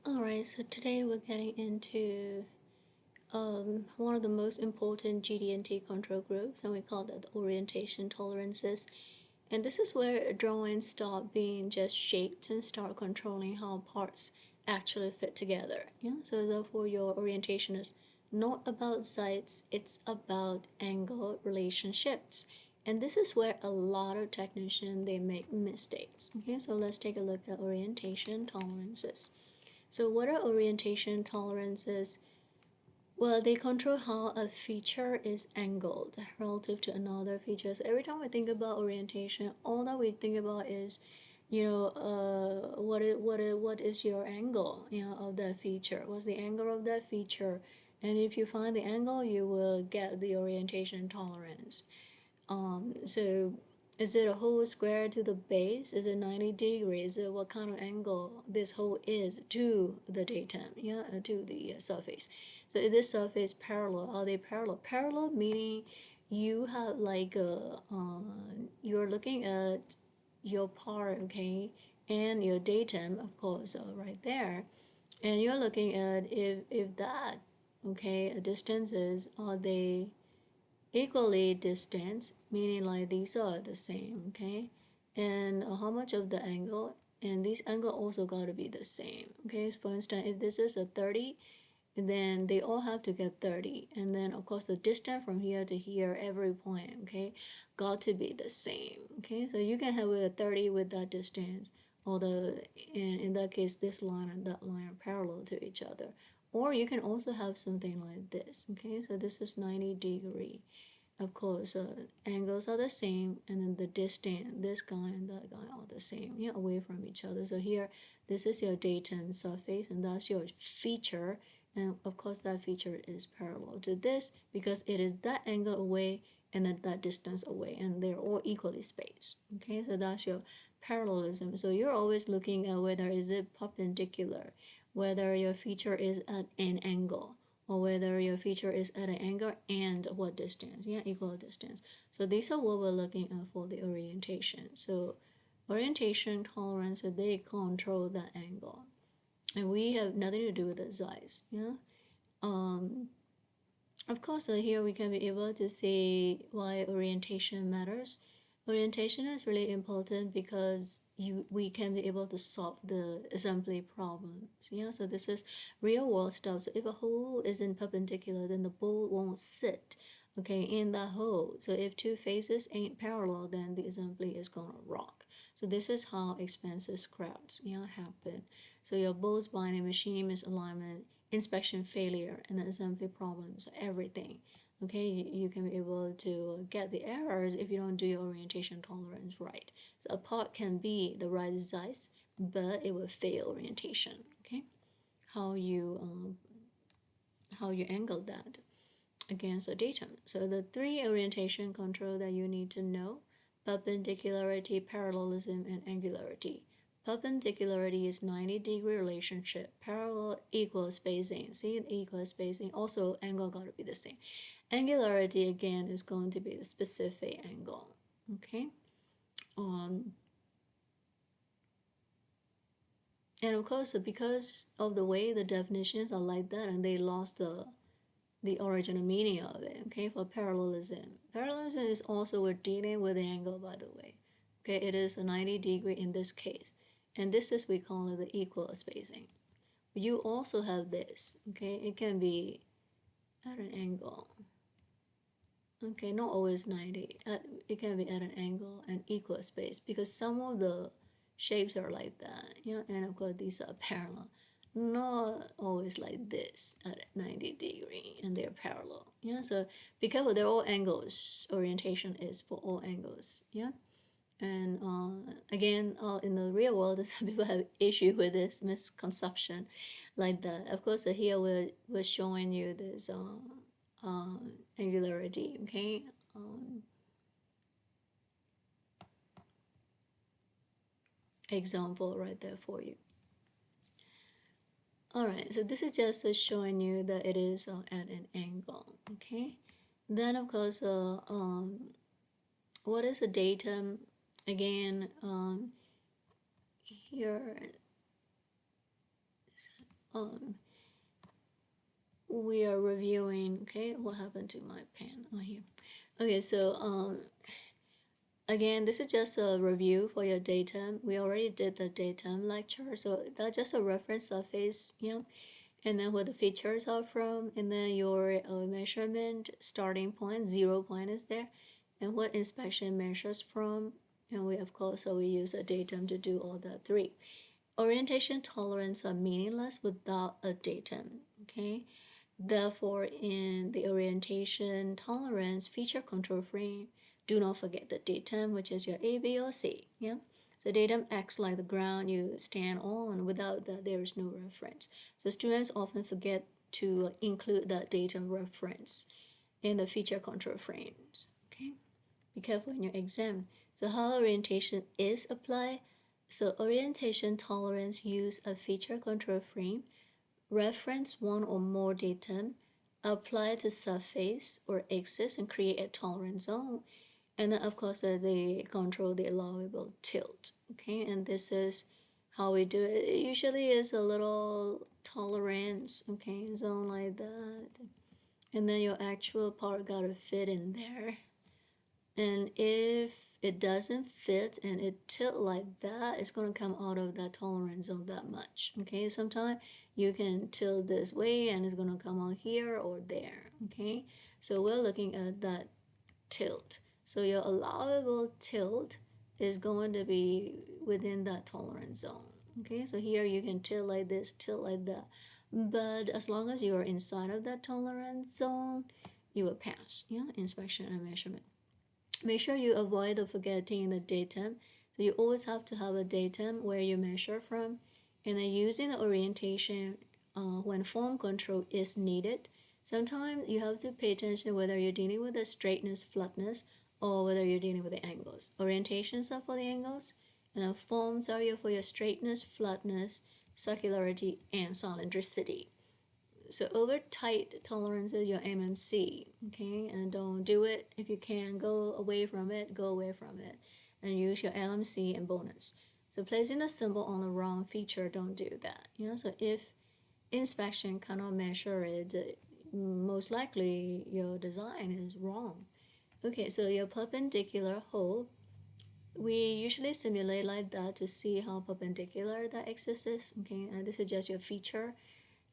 Alright, so today we're getting into one of the most important GD&T control groups, and we call that the orientation tolerances. And this is where drawings stop being just shapes and start controlling how parts actually fit together. Yeah, so therefore your orientation is not about sides, it's about angle relationships. And this is where a lot of technicians they make mistakes. Okay, so let's take a look at orientation tolerances. So what are orientation tolerances? Well, they control how a feature is angled relative to another feature. So every time we think about orientation, all that we think about is, what is your angle, of that feature? What's the angle of that feature? And if you find the angle, you will get the orientation tolerance. So is it a whole square to the base? Is it 90 degrees? Is it what kind of angle this whole is to the datum, to the surface? So is this surface parallel? Are they parallel? Parallel meaning you have like you're looking at your part, okay, and your datum, of course, right there, and you're looking at if that, okay, distances, are they equally distant, meaning like these are the same, okay? And how much of the angle, and this angle also got to be the same, okay? For instance, if this is a 30, then they all have to get 30, and then of course the distance from here to here, every point, okay, got to be the same, okay? So you can have a 30 with that distance, or in that case this line and that line are parallel to each other, or you can also have something like this, okay? So this is 90 degree. Of course, angles are the same, and then the distance, this guy and that guy are the same, away from each other. So here, this is your datum surface, and that's your feature, and of course that feature is parallel to this because it is that angle away and then that distance away, and they're all equally spaced. Okay, so that's your parallelism. So you're always looking at whether is it perpendicular, whether your feature is at an angle, or whether your feature is at an angle and what distance, equal distance. So these are what we're looking at for the orientation. So orientation tolerance, they control that angle, and we have nothing to do with the size. Of course, here we can be able to see why orientation matters. Orientation is really important because we can be able to solve the assembly problems. So this is real world stuff. So if a hole isn't perpendicular, then the bolt won't sit, okay, in that hole. So if two faces ain't parallel, then the assembly is gonna rock. So this is how expensive scraps, happen. So your bolts binding, machine misalignment, inspection failure, and the assembly problems, everything. Okay, you can be able to get the errors if you don't do your orientation tolerance right. So a part can be the right size, but it will fail orientation. Okay, how you angle that against the datum. So the three orientation control that you need to know: perpendicularity, parallelism, and angularity. Perpendicularity is 90-degree relationship. Parallel equal spacing. See, equal spacing. Also, angle got to be the same. Angularity again is going to be the specific angle. Okay. And of course, because of the way the definitions are like that, and they lost the original meaning of it, okay, for parallelism. Parallelism is also we're dealing with the angle, by the way. Okay, it is a 90-degree in this case. And this is, we call it the equal spacing. You also have this, okay, it can be at an angle. Okay, not always 90. It can be at an angle and equal space because some of the shapes are like that, and of course these are parallel. Not always like this at 90 degree and they're parallel. So because they're all angles, orientation is for all angles. And again, in the real world, some people have issue with this misconception like that. Of course, here we're showing you this angularity, okay? Example right there for you. Alright, so this is just showing you that it is at an angle, okay? Then, of course, what is a datum? Again, here, we are reviewing. Okay, what happened to my pen? Oh, here. Okay, so again, this is just a review for your datum. We already did the datum lecture, so that's just a reference surface, and then where the features are from, and then your measurement starting point, 0 point is there, and what inspection measures from, and we of course, so we use a datum to do all the three. Orientation tolerance are meaningless without a datum, okay? Therefore, in the orientation tolerance feature control frame, do not forget the datum, which is your A, B, or C. Yeah. So datum acts like the ground you stand on. Without that, there is no reference. So students often forget to include that datum reference in the feature control frames. Okay. Be careful in your exam. So how orientation is applied? So orientation tolerance use a feature control frame, reference one or more datum, apply to surface or axis and create a tolerance zone. And then of course they control the allowable tilt. Okay, and this is how we do it. It usually is a little tolerance, okay, zone like that. And then your actual part gotta fit in there. And if it doesn't fit and it tilt like that, it's going to come out of that tolerance zone that much. Okay, sometimes you can tilt this way and it's going to come out here or there. Okay, so we're looking at that tilt. So your allowable tilt is going to be within that tolerance zone. Okay, so here you can tilt like this, tilt like that. But as long as you are inside of that tolerance zone, you will pass, inspection and measurement. Make sure you avoid the forgetting the datum. So you always have to have a datum where you measure from, and then using the orientation when form control is needed. Sometimes you have to pay attention whether you're dealing with the straightness, flatness, or whether you're dealing with the angles. Orientations are for the angles, and then forms are for your straightness, flatness, circularity, and cylindricity. So over tight tolerance is your MMC, okay? And don't do it. If you can, go away from it, and use your LMC and bonus. So placing the symbol on the wrong feature, don't do that. So if inspection cannot measure it, most likely your design is wrong. Okay, so your perpendicular hole, we usually simulate like that to see how perpendicular that axis is, okay? And this is just your feature,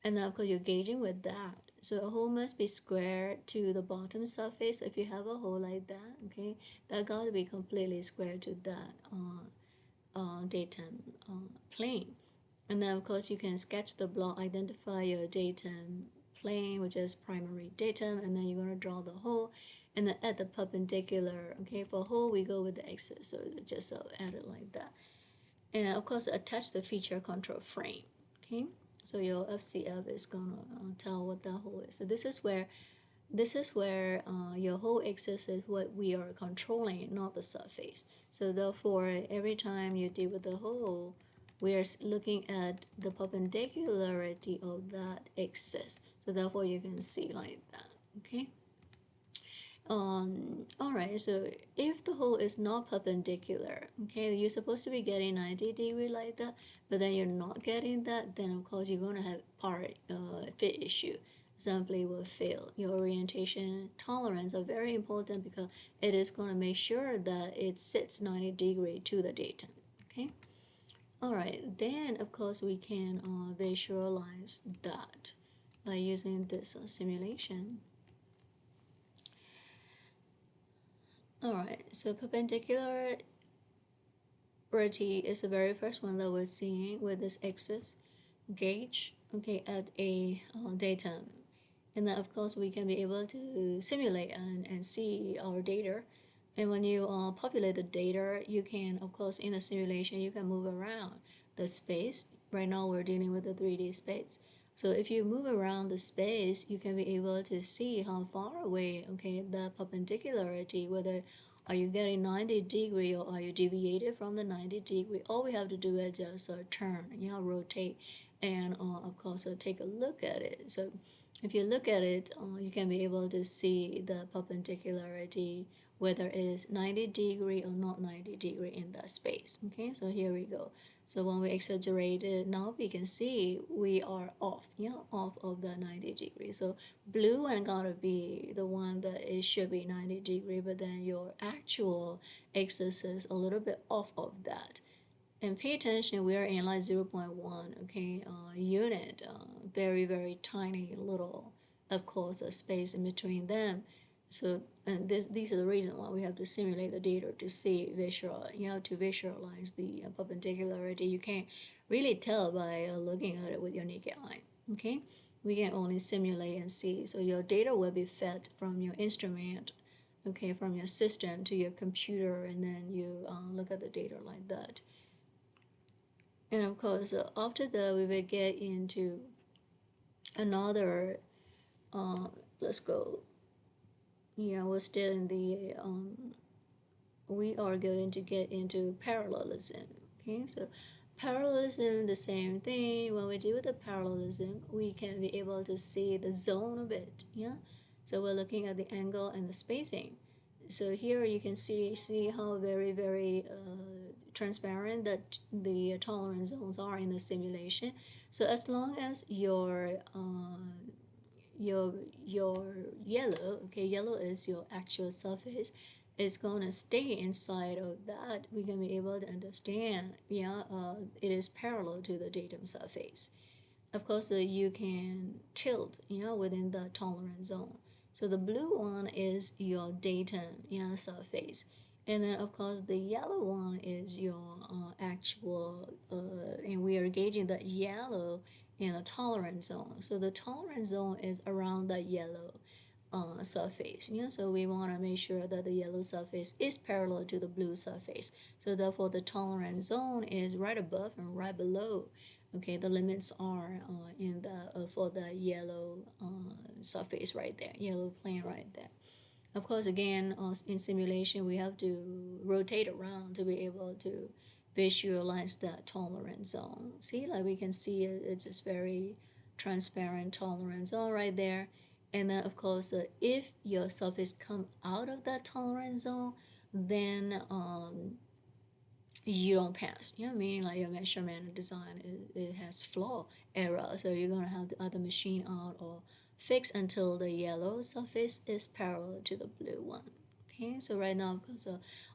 and of course you're gauging with that. So a hole must be square to the bottom surface. If you have a hole like that, okay, that got to be completely square to that datum plane. And then of course you can sketch the block, identify your datum plane, which is primary datum, and then you're going to draw the hole, and then add the perpendicular. Okay, for hole we go with the axis, so just add it like that. And of course attach the feature control frame. Okay, so your FCF is gonna tell what that hole is. So this is where your whole axis is what we are controlling, not the surface. So therefore, every time you deal with the hole, we are looking at the perpendicularity of that axis. So therefore, you can see like that. Okay. All right, so if the hole is not perpendicular, okay, you're supposed to be getting 90 degree like that, but then you're not getting that, then of course you're going to have part fit issue. Assembly will fail. Your orientation tolerance are very important because it is going to make sure that it sits 90 degree to the datum. Okay. All right, then of course we can visualize that by using this simulation. Alright, so perpendicularity is the very first one that we're seeing with this axis gauge, okay, at a datum. And then of course we can be able to simulate and see our data. And when you populate the data, you can, of course, in the simulation, you can move around the space. Right now we're dealing with the 3D space. So if you move around the space, you can be able to see how far away, okay, the perpendicularity, whether are you getting 90 degree or are you deviated from the 90 degree. All we have to do is just turn, rotate, and of course take a look at it. So if you look at it, you can be able to see the perpendicularity, whether it is 90 degree or not 90 degree in that space. Okay, so here we go. So when we exaggerate it, now we can see we are off, off of the 90 degree. So blue and gotta be the one that it should be 90 degree, but then your actual axis is a little bit off of that. And pay attention, we are in like 0.1, okay, unit, very, very tiny little, of course, a space in between them. So, and these are the reason why we have to simulate the data to see to visualize the perpendicularity. You can't really tell by looking at it with your naked eye, okay? We can only simulate and see. So your data will be fed from your instrument, okay, from your system to your computer, and then you look at the data like that. And of course, after that, we will get into another, let's go, we're still in the, we are going to get into parallelism. Okay, so parallelism, the same thing. When we deal with the parallelism, we can be able to see the zone of it. Yeah, so we're looking at the angle and the spacing. So here you can see how very, very transparent that the tolerance zones are in the simulation. So as long as your yellow, okay, yellow is your actual surface, is going to stay inside of that, we can be able to understand, it is parallel to the datum surface. Of course, you can tilt, within the tolerance zone. So the blue one is your datum, surface. And then, of course, the yellow one is your actual, and we are gauging the yellow in the tolerance zone. So the tolerance zone is around the yellow surface. So we want to make sure that the yellow surface is parallel to the blue surface. So therefore, the tolerance zone is right above and right below. Okay, the limits are in the for the yellow surface right there, yellow plane right there. Of course, again, in simulation, we have to rotate around to be able to visualize that tolerance zone. See, like we can see it's just very transparent tolerance zone right there. And then, of course, if your surface come out of that tolerance zone, then you don't pass. Meaning like your measurement or design, it has flaw, error. So you're gonna have to either machine out or fix until the yellow surface is parallel to the blue one. Okay, so right now, of course,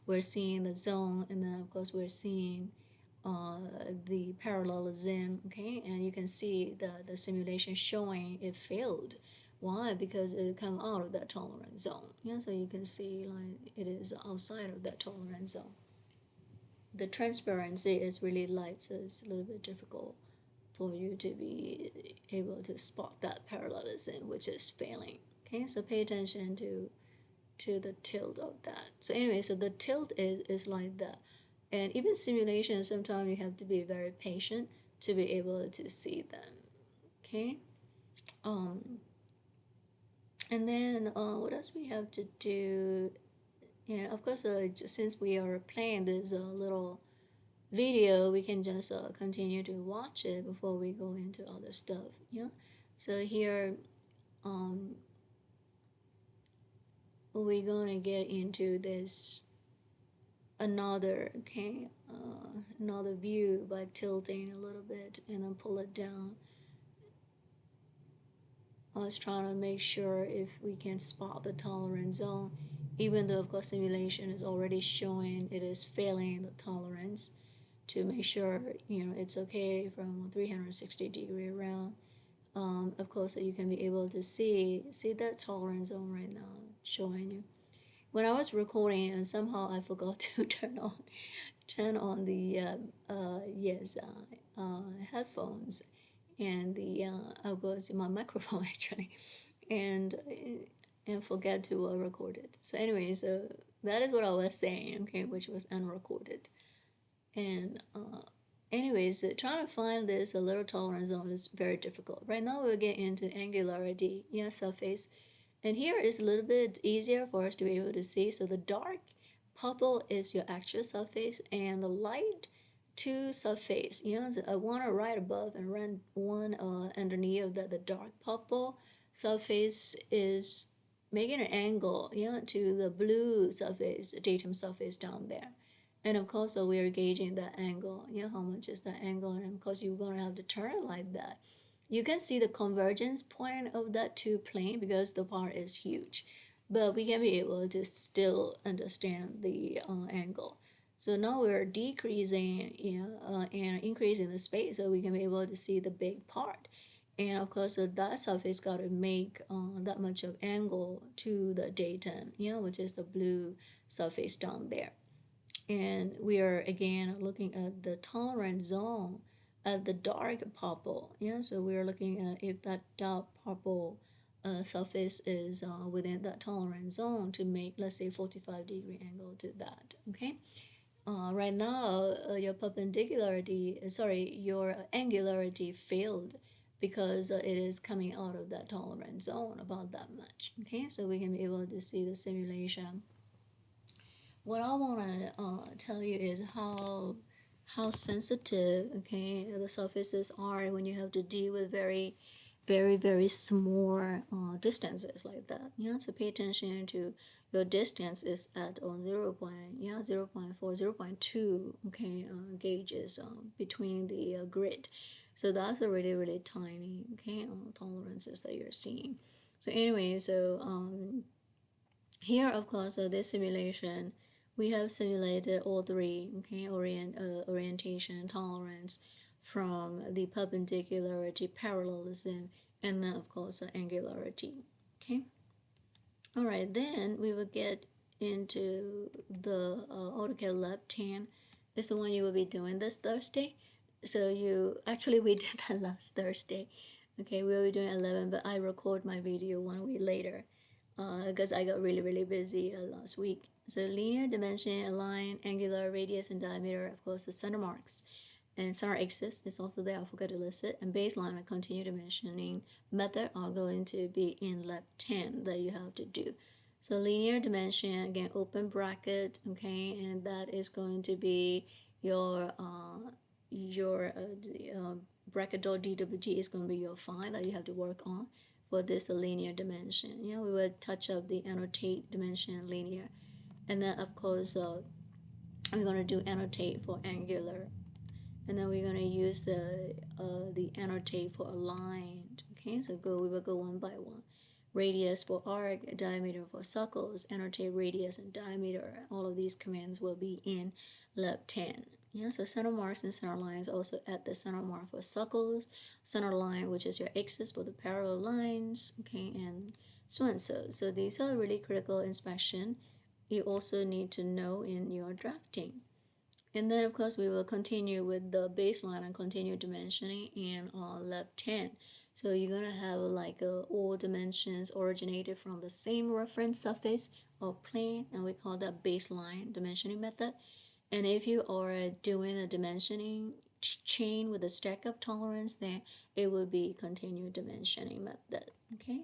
we're seeing the zone, and then of course we're seeing the parallelism. Okay, and you can see the simulation showing it failed. Why? Because it come out of that tolerance zone. So you can see like it is outside of that tolerance zone. The transparency is really light, so it's a little bit difficult for you to be able to spot that parallelism, which is failing. Okay, so pay attention to the tilt of that. So anyway, so the tilt is like that. And even simulation, sometimes you have to be very patient to be able to see them. Okay. And then what else we have to do? And of course, since we are playing this little video, we can just continue to watch it before we go into other stuff. So here we're gonna get into this another another view by tilting a little bit and then pull it down. I was trying to make sure if we can spot the tolerance zone, even though of course simulation is already showing it is failing the tolerance, to make sure it's okay from 360 degree around. Of course, you can be able to see that tolerance zone right now showing you. When I was recording, and somehow I forgot to turn on the headphones and the of course my microphone actually, and forget to record it. So anyway, so that is what I was saying, okay, which was unrecorded. And anyways, trying to find this a little tolerance zone is very difficult. Right now we'll get into angularity, surface. And here is a little bit easier for us to be able to see. So the dark purple is your actual surface, and the light two surface, so one right above and one underneath of the dark purple surface is making an angle, to the blue surface, datum surface down there. And of course, so we are gauging the angle, how much is the angle, and of course, you're going to have to turn it like that. You can see the convergence point of that two plane because the part is huge, but we can be able to still understand the angle. So now we're decreasing, and increasing the space, so we can be able to see the big part. And of course, so that surface got to make that much of angle to the datum, which is the blue surface down there. And we are again looking at the tolerance zone at the dark purple. So we are looking at if that dark purple surface is within that tolerance zone to make, let's say, 45-degree angle to that. Okay. Right now, your perpendicularity, your angularity failed because it is coming out of that tolerance zone about that much. Okay, so we can be able to see the simulation. What I want to tell you is how sensitive, okay, the surfaces are when you have to deal with very small distances like that. So pay attention to your distance is at 0 0.4, 0.2, okay, gauges between the grid. So that's a really tiny, okay, tolerances that you're seeing. So anyway, so here, of course, this simulation, we have simulated all three, okay, orientation, tolerance from the perpendicularity, parallelism, and then, of course, angularity, okay. All right, then we will get into the AutoCAD Lab 10. It's the one you will be doing this Thursday. So we did that last Thursday. Okay, we will be doing 11, but I record my video 1 week later because I got really busy last week. So linear dimension, align, angular, radius, and diameter, of course, the center marks. And center axis is also there, I forgot to list it. And baseline and continue dimensioning method are going to be in lab 10 that you have to do. So linear dimension, again, open bracket, okay, and that is going to be your bracket dot DWG is going to be your file that you have to work on for this linear dimension. We will touch up the annotate dimension linear, and then of course we're going to do annotate for angular, and then we're going to use the annotate for aligned. Okay, so we will go one by one. Radius for arc, diameter for circles, annotate radius and diameter. All of these commands will be in lab 10. So center marks and center lines, also add the center mark for circles, center line, which is your axis for the parallel lines, okay, and so and so. So these are really critical inspection. You also need to know in your drafting. And then, of course, we will continue with the baseline and continue dimensioning in lab 10. So you're going to have like all dimensions originated from the same reference surface or plane, and we call that baseline dimensioning method. And if you are doing a dimensioning chain with a stack-up tolerance, then it will be continued dimensioning method. Okay.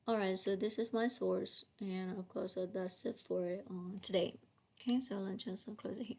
All right. So this is my source, and of course, that's it for today. Okay. So let's just close it here.